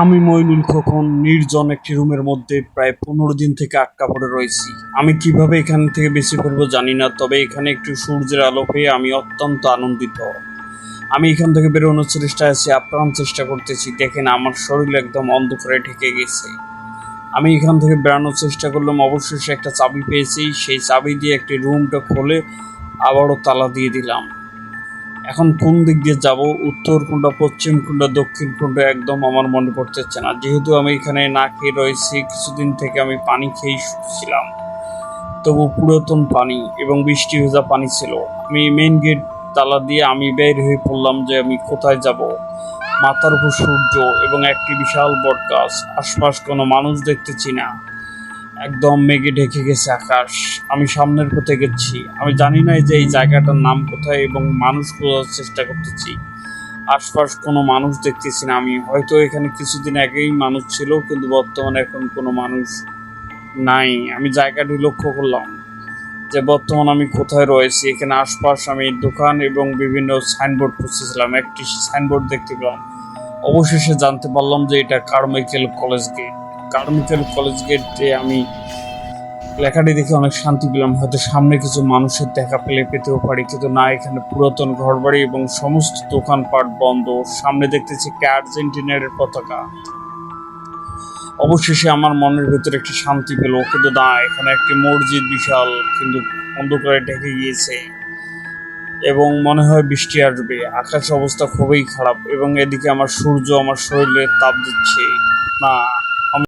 আমি মইনুল খোকন নির্জন একটি রুমের মধ্যে প্রায় 15 দিন থেকে আটকা পড়ে রয়েছি। আমি কিভাবে এখান থেকে বেঁচে পড়বো জানি না, তবে এখানে একটু সূর্যের আলো পেয়ে আমি অত্যন্ত আনন্দিত। আমি এখান থেকে বেরোনোর চেষ্টা আছি, আপ্রাণ চেষ্টা করতেছি। দেখেন আমার শরীর একদম অন্ধকারে ঢেকে গেছে। আমি এখান থেকে বেরোনোর চেষ্টা করলাম, অবশেষে একটা চাবি পেয়েছি। সেই চাবি দিয়ে একটি রুমটা খুলে আবারও তালা দিয়ে দিলাম। এখন কোন দিক দিয়ে যাব, উত্তর কোনটা, পশ্চিম কোনটা, দক্ষিণ কোনটা, একদম আমার মনে পড়তেছে না। যেহেতু আমি এখানে না খেয়ে রয়েছি, কিছুদিন থেকে আমি পানি খেয়েই শুয়েছিলাম, তবু পুরাতন পানি এবং বৃষ্টি ভেজা পানি ছিল। আমি মেইন গেট তালা দিয়ে আমি বের হয়ে পড়লাম যে আমি কোথায় যাব। মাথার উপর সূর্য এবং একটি বিশাল বট গাছ, আশপাশ কোনো মানুষ দেখতেছি না, একদম মেঘে ঢেকে গেছে আকাশ। আমি সামনের পথে গেছি, আমি জানি না যে এই জায়গাটার নাম কোথায় এবং মানুষ খোঁজার চেষ্টা করতেছি। আশপাশ কোনো মানুষ দেখতেছি না। আমি হয়তো এখানে কিছুদিন আগেই মানুষ ছিল, কিন্তু বর্তমানে এখন কোনো মানুষ নাই। আমি জায়গাটি লক্ষ্য করলাম যে বর্তমানে আমি কোথায় রয়েছি। এখানে আশপাশ আমি দোকান এবং বিভিন্ন সাইনবোর্ড খুঁজতেছিলাম, একটি সাইনবোর্ড দেখতে পেলাম। অবশেষে জানতে পারলাম যে এটা Carmichael college gate. Carmichael college গেটে আমি লেখাটি দেখে অনেক শান্তি পেলাম। হয়তো সামনে কিছু মানুষের দেখা পেতেও পারি, কিন্তু না, এখানে পুরাতন ঘরবাড়ি এবং সমস্ত দোকানপাট বন্ধ। সামনে দেখতেছি একটা আর্জেন্টিনার পতাকা। অবশেষে আমার মনের ভেতরে একটি শান্তি পেল, কিন্তু না, এখানে একটি মসজিদ বিশাল, কিন্তু অন্ধকারে ঢেকে গিয়েছে এবং মনে হয় বৃষ্টি আসবে। আকাশ অবস্থা খুবই খারাপ এবং এদিকে আমার সূর্য আমার শরীরে তাপ দিচ্ছে। না,